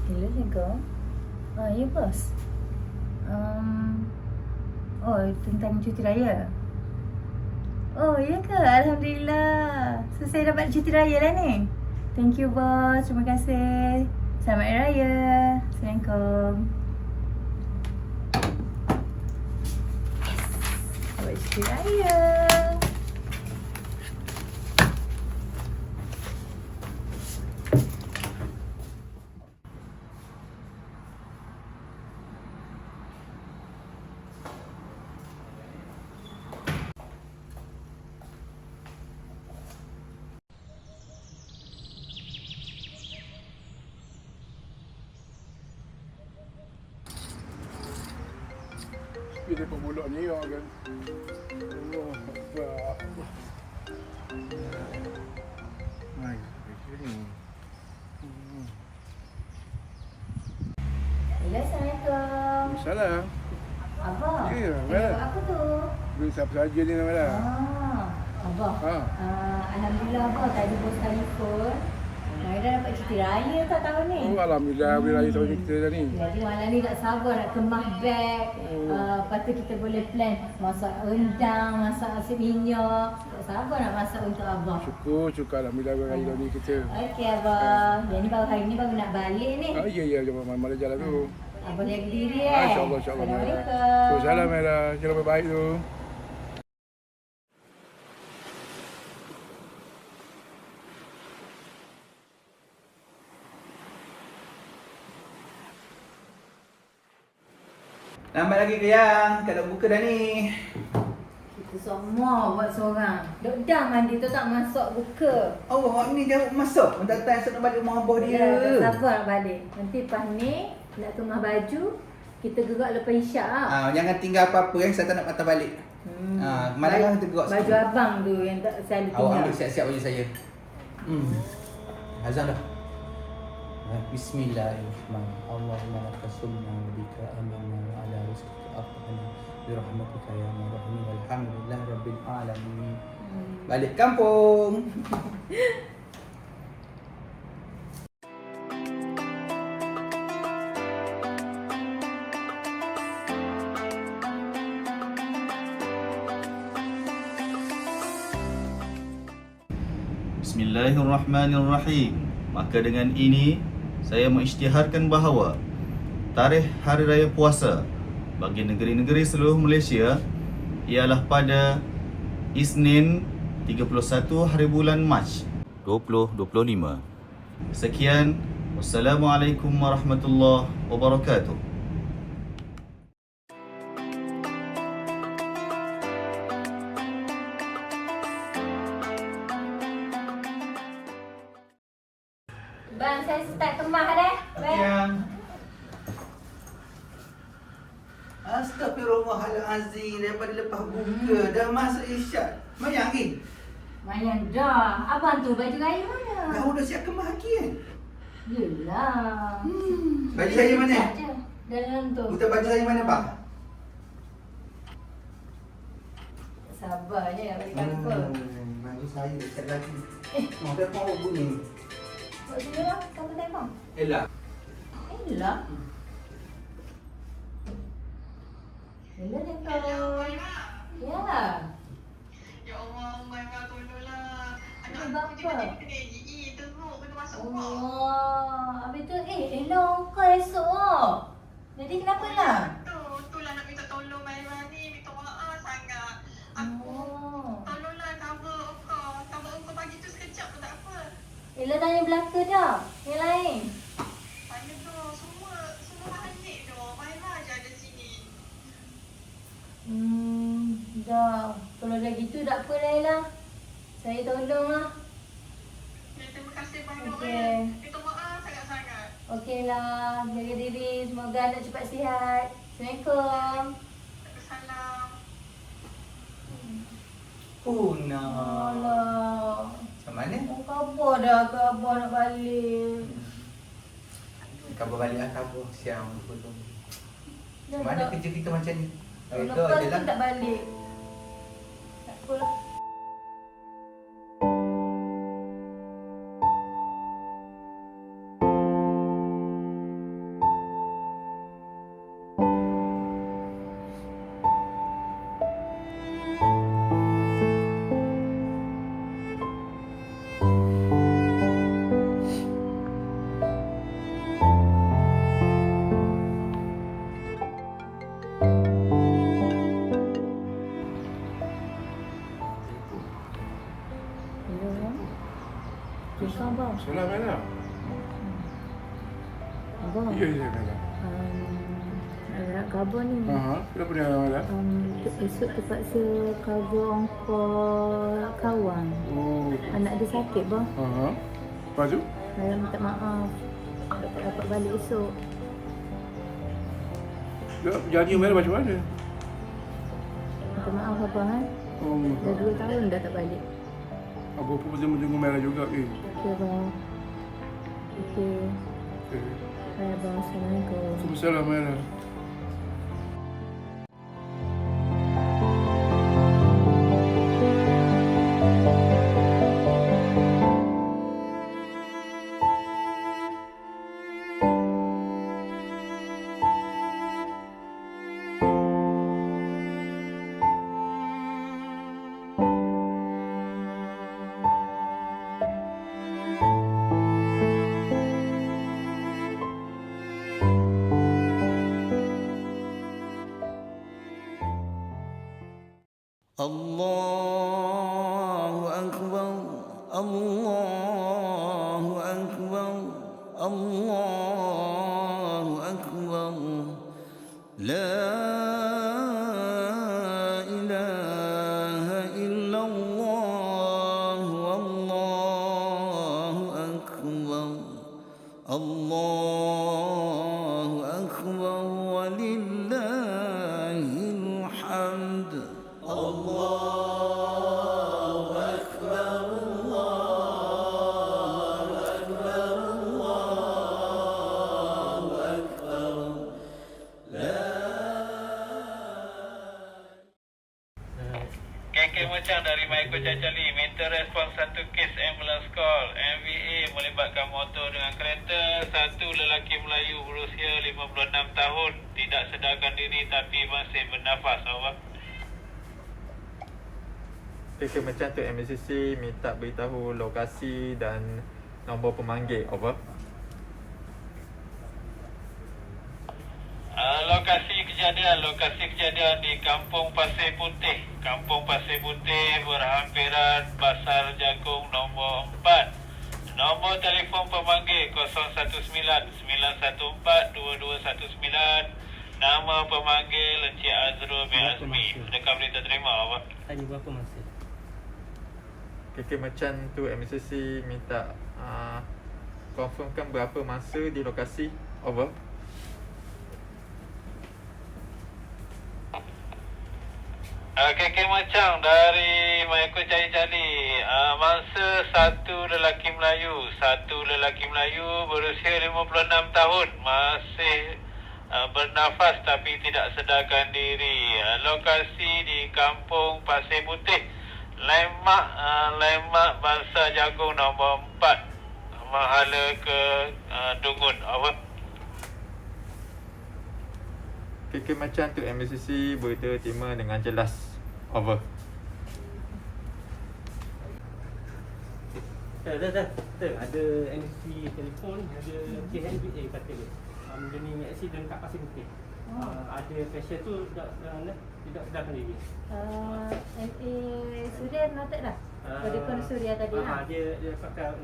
Assalamualaikum. Ya bos. Oh, tentang cuti raya. Oh, ya ke? Alhamdulillah. So, saya dapat cuti raya lah ni. Thank you bos. Terima kasih. Selamat Hari Raya. Assalamualaikum. Dapat cuti raya. Dia dapat bola ni kan. Allah Akbar. Hai, sini. Ya, Assalamualaikum. Salam. Abah. Ya, Ada Mat. buat apa tu? Beri siapa saja ni nama. Abah. Ha. Alhamdulillah Abah tadi bos telefon. Maida dapat cuti raya tak tahun ni? Oh, alhamdulillah beri raya tahun ni kita dah ni. Jadi malam ni tak sabar nak kemas beg. Lepas tu kita boleh plan masak rendang, masak nasi minyak. Tak sabar nak masak untuk Abah. Syukur alhamdulillah beri raya tahun ni kita. Okey Abah. Jadi baru hari ni baru nak balik ni. Ya, jom malam jalan tu. Abah jaga diri InsyaAllah. Assalamualaikum. Salam Mera. Jalan baik tu. Lambat lagi ke yang? Kalau buka dah ni. Kita semua buat seorang. Dok dah mandi tu tak masuk buka. Oh, awak ni jauh masuk. Mendatang esok nak balik rumah abah dia. Ya, tak sabar nak balik. Nanti pas ni nak kemah baju, kita gerak lepas isyak lah. Jangan tinggal apa-apa yang saya tak nak patah balik. Malam lah kita gerak baju sikit. abang tu yang tak selalu tinggal. Awak ambil siap-siap baju saya. Azan dah. Bismillahirrahmanirrahim. Allahumma laka sumna wa bika amanna wa ala rizqika afana bi rahmatika ya rahim walhamdulillah rabbil alamin. Balik kampung. Bismillahirrahmanirrahim. Maka dengan ini saya mengisytiharkan bahawa tarikh Hari Raya Puasa bagi negeri-negeri seluruh Malaysia ialah pada Isnin 31 hari bulan Mac 2025. Sekian. Wassalamualaikum warahmatullahi wabarakatuh. Bang, saya start kemah dah. Yang Astagfirullahalazim, daripada lepas buka dah masuk isyak. Mayang ni. Mayan dah. Abang tu baju raya mana? Dah udah siap kemas lagi kan? Yelah. Baju saya mana? Siap je. Dalam tu. Untuk baju saya mana, Pak? Sabar je nak balik kantor. Baju saya dekat lagi. Ada apa bunyi? Buat sini lah. Kamu tengok. Elak. Yelah. Yelah tengok. Ya. Ya Allah, Umar tolonglah. Anak Ini aku bapa. tiba-tiba kena AGE, teruk kena masuk rumah. Oh, habis tu elok kau esok. Jadi kenapa lah? Itulah nak minta tolong Maira ni, minta maaf sangat. Aku Oh. tolonglah cover engkau pagi tu sekejap pun tak apa. Elok tanya belaka dah. Yang lain. Tanya tu, semua panik tu. Maira je ada sini. Dah. Kalau dah gitu tak apa Laila. Saya tolong lah. Ya, terima kasih banyak. Okey. Minta maaf sangat-sangat. Okey lah. Jaga diri. Semoga anak cepat sihat. Assalamualaikum. Salam. Puna. Alah. Macam mana? Oh, khabar dah ke abah nak balik. Khabar balik lah khabar. Siang betul. Dah Macam mana tak- kerja kita macam ni? Lepas Reda je tu lah. tak balik. Tak apalah. Salah merah. Abang. Ya, ya merah. Nak cover ni. Kenapa dia merah? Esok terpaksa cover ongkos kawan. Oh. Anak dia sakit bang. Lepas tu? Saya minta maaf. Tak dapat balik esok. Janji merah macam mana? Minta maaf abang kan. Dah 2 tahun dah tak balik. Apa pun tunggu merah juga ni. Okey bang. Okey. Hai abang. Assalamualaikum. Salam merah. الله أكبر الله أكبر الله أكبر لا إله إلا الله والله أكبر الله أكبر ولله الحمد KK Macang dari Michael Cacali minta respon satu kes ambulans call MVA melibatkan motor dengan kereta. Satu lelaki Melayu berusia 56 tahun tidak sedarkan diri tapi masih bernafas. Over. KK Macang tu MCC minta beritahu lokasi dan nombor pemanggil. Over. Lokasi kejadian di Kampung Pasir Putih. Kampung Pasir Putih berhampiran Pasar Jagung nombor 4. Nombor telefon pemanggil 019-914-2219. Nama pemanggil Encik Azrul bin Azmi. Adakah boleh terima? Apa? Tanya berapa masa? KK Macang tu MCC minta confirmkan berapa masa di lokasi. Over. KK Macang dari Michael Cari-Cari. Mangsa satu lelaki Melayu berusia 56 tahun masih bernafas tapi tidak sedarkan diri. Lokasi di Kampung Pasir Putih, Lemak Bangsa Jagung nombor 4, Mahala ke Dungun. Over. KK Macang tu MCC berita terima dengan jelas. Over. Dah. Ada MC telefon, ada KNBA kata dia. Benda ni accident kat Pasir Putih. Ada pasien tu tidak sedarkan diri. Suria noted dah. Telefon Suria tadi lah. Dia pakai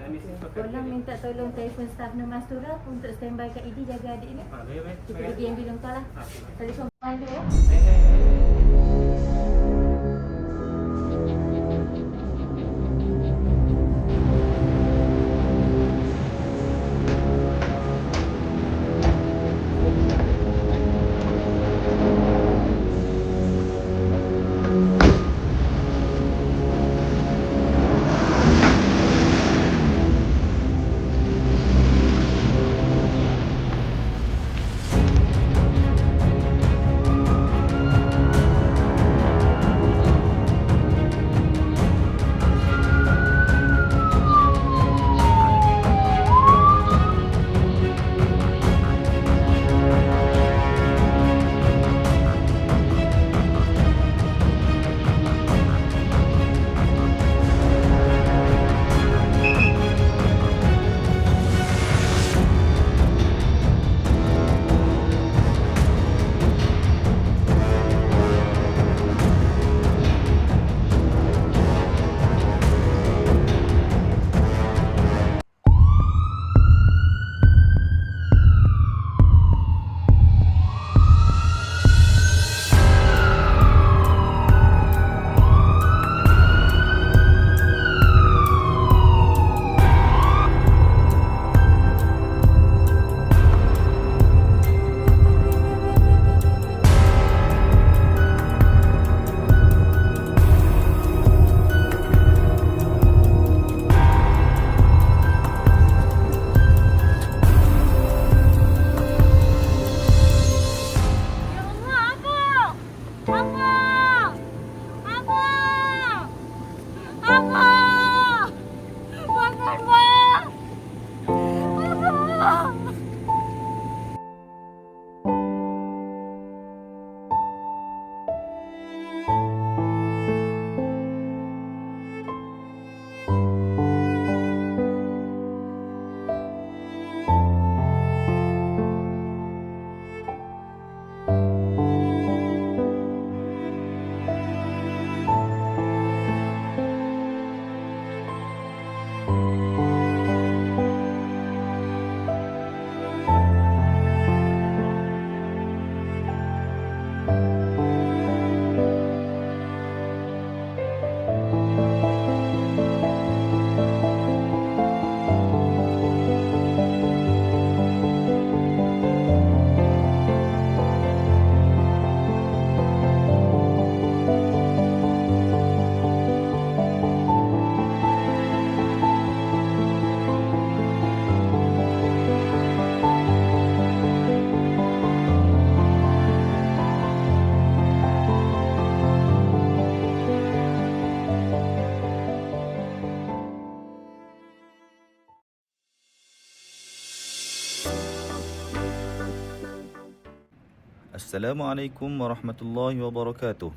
MC pakai. Tolong minta tolong telefon staf Mastura untuk standby kat ID jaga adik ni. Baik. Kita pergi ambil kau lah. Telefon main dulu ya. Assalamualaikum warahmatullahi wabarakatuh.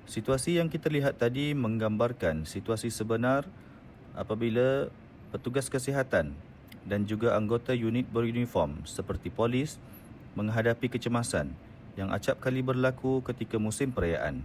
Situasi yang kita lihat tadi menggambarkan situasi sebenar apabila petugas kesihatan dan juga anggota unit beruniform seperti polis menghadapi kecemasan yang acap kali berlaku ketika musim perayaan.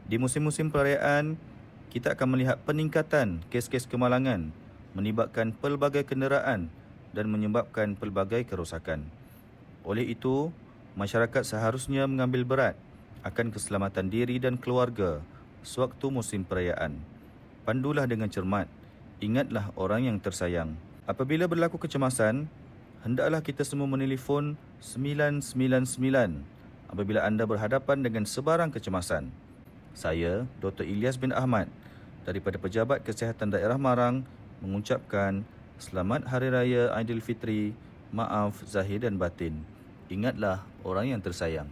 Di musim-musim perayaan, kita akan melihat peningkatan kes-kes kemalangan melibatkan pelbagai kenderaan dan menyebabkan pelbagai kerosakan. Oleh itu, masyarakat seharusnya mengambil berat akan keselamatan diri dan keluarga sewaktu musim perayaan. Pandulah dengan cermat, ingatlah orang yang tersayang. Apabila berlaku kecemasan, hendaklah kita semua menelefon 999 apabila anda berhadapan dengan sebarang kecemasan. Saya, Dr. Ilyas bin Ahmad daripada Pejabat Kesihatan Daerah Marang mengucapkan Selamat Hari Raya Aidilfitri, maaf zahir dan batin. Ingatlah orang yang tersayang.